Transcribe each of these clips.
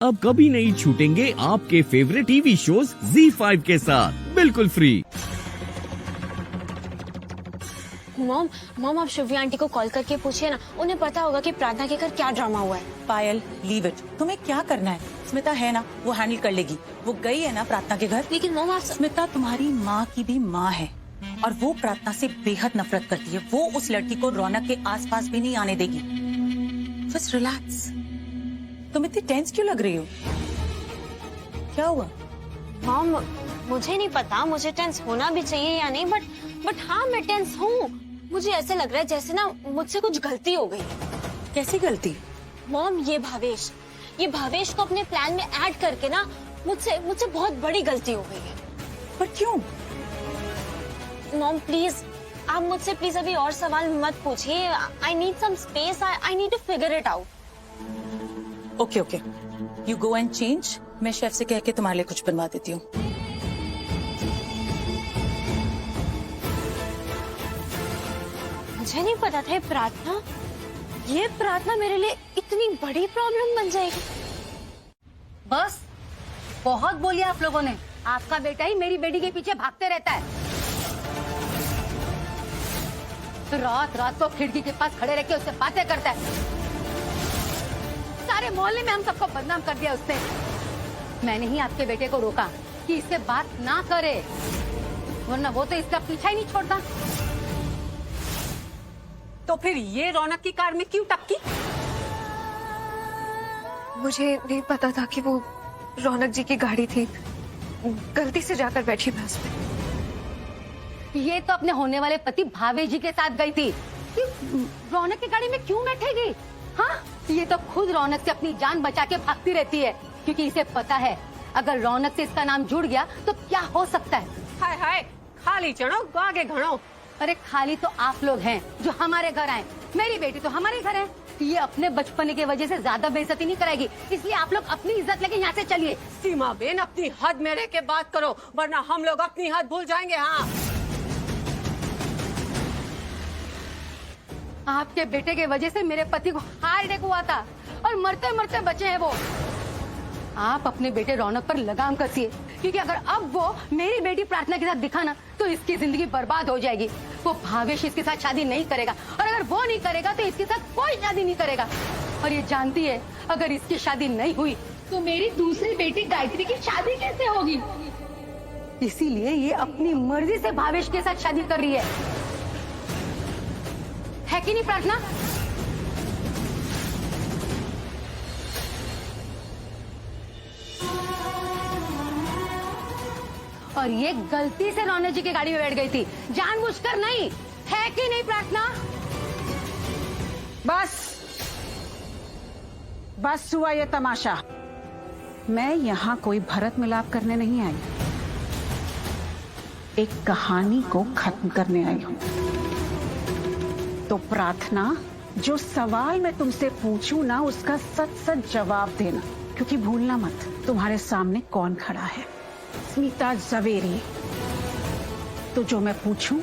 अब कभी नहीं छूटेंगे आपके फेवरेट टीवी शोज ZEE5 के साथ बिल्कुल फ्री। मॉम मॉम आप शिव्या आंटी को कॉल करके पूछिए ना, उन्हें पता होगा कि प्रार्थना के घर क्या ड्रामा हुआ है। पायल लीव इट, तुम्हें क्या करना है? स्मिता है ना, वो हैंडल कर लेगी। वो गई है ना प्रार्थना के घर। लेकिन मॉम आप स्मिता तुम्हारी माँ की भी माँ है और वो प्रार्थना से बेहद नफरत करती है। वो उस लड़की को रौनक के आसपास भी नहीं आने देगी। Just relax. तुम इतनी टेंस क्यों लग रही हो? क्या हुआ? मॉम मुझे नहीं पता मुझे टेंस होना भी चाहिए या नहीं, बट हाँ मैं टेंस हूँ। मुझे ऐसे लग रहा है जैसे ना मुझसे कुछ गलती हो गई। कैसी गलती? मॉम ये भावेश को अपने प्लान में ऐड करके ना मुझसे बहुत बड़ी गलती हो गई है। पर क्यों? मॉम प्लीज आप मुझसे प्लीज अभी और सवाल मत पूछिए। I need some space, I need to figure it out. Okay you go and change. मैं शेफ से कह के तुम्हारे लिए कुछ बनवा देती हूँ। मुझे नहीं पता था ये प्रार्थना मेरे लिए इतनी बड़ी प्रॉब्लम बन जाएगी। बस बहुत बोलिए आप लोगों ने। आपका बेटा ही मेरी बेटी के पीछे भागते रहता है। रात रात को खिड़की के पास खड़े रह के उससे बातें करता है। सारे मोहल्ले में हम सबको बदनाम कर दिया उसने। मैंने ही आपके बेटे को रोका कि इससे बात ना करे, वरना वो तो इसका पीछा ही नहीं छोड़ता। तो फिर ये रौनक की कार में क्यों टपकी? मुझे नहीं पता था कि वो रौनक जी की गाड़ी थी, गलती से जाकर बैठी मैं उसमें। ये तो अपने होने वाले पति भावे जी के साथ गई थी। ये रौनक की गाड़ी में क्यों बैठेगी? हाँ, ये तो खुद रौनक से अपनी जान बचा के भागती रहती है, क्योंकि इसे पता है अगर रौनक से इसका नाम जुड़ गया तो क्या हो सकता है। हाय हाय, खाली चढ़ो आगे घड़ो। अरे खाली तो आप लोग हैं जो हमारे घर आए। मेरी बेटी तो हमारे घर है। ये अपने बचपन की वजह से ज्यादा बेइज्जती नहीं कराएगी, इसलिए आप लोग अपनी इज्जत लेके यहाँ से चलिए। सीमा बेन अपनी हद में रह के बात करो, वरना हम लोग अपनी हद भूल जाएंगे। हाँ, आपके बेटे के वजह से मेरे पति को हार्ट अटैक हुआ था और मरते मरते बचे हैं वो। आप अपने बेटे रौनक पर लगाम कसिए, क्योंकि अगर अब वो मेरी बेटी प्रार्थना के साथ दिखा ना तो इसकी जिंदगी बर्बाद हो जाएगी। वो भावेश इसके साथ शादी नहीं करेगा, और अगर वो नहीं करेगा तो इसके साथ कोई शादी नहीं करेगा। और ये जानती है अगर इसकी शादी नहीं हुई तो मेरी दूसरी बेटी गायत्री की शादी कैसे होगी। इसीलिए ये अपनी मर्जी से भावेश के साथ शादी कर रही है कि नहीं प्रार्थना? और ये गलती से रौनक जी की गाड़ी में बैठ गई थी, जानबूझकर नहीं, है कि नहीं प्रार्थना? बस हुआ ये तमाशा। मैं यहाँ कोई भरत मिलाप करने नहीं आई, एक कहानी को खत्म करने आई हूँ। तो प्रार्थना, जो सवाल मैं तुमसे पूछूं ना उसका सच सच जवाब देना, क्योंकि भूलना मत तुम्हारे सामने कौन खड़ा है। स्मिता जवेरी। तो जो मैं पूछूं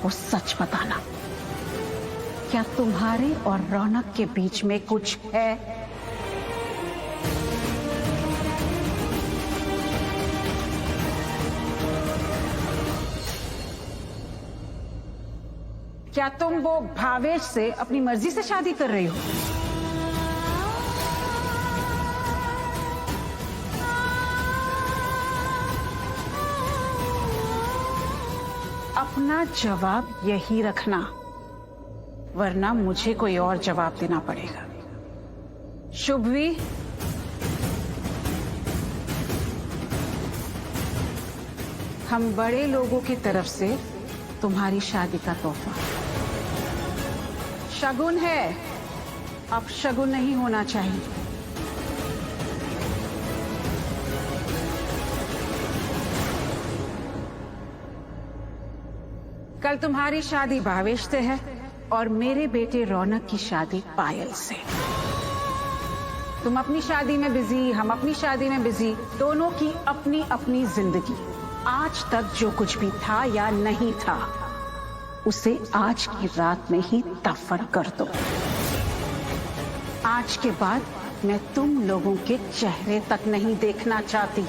वो सच बताना। क्या तुम्हारे और रौनक के बीच में कुछ है? क्या तुम वो भावेश से अपनी मर्जी से शादी कर रही हो? अपना जवाब यही रखना, वरना मुझे कोई और जवाब देना पड़ेगा। शुभवी, हम बड़े लोगों की तरफ से तुम्हारी शादी का तोहफा। शगुन है, अब शगुन नहीं होना चाहिए। कल तुम्हारी शादी भावेश से है और मेरे बेटे रौनक की शादी पायल से। तुम अपनी शादी में बिजी, हम अपनी शादी में बिजी, दोनों की अपनी अपनी जिंदगी। आज तक जो कुछ भी था या नहीं था उसे आज की रात में ही दफन कर दो। आज के बाद मैं तुम लोगों के चेहरे तक नहीं देखना चाहती।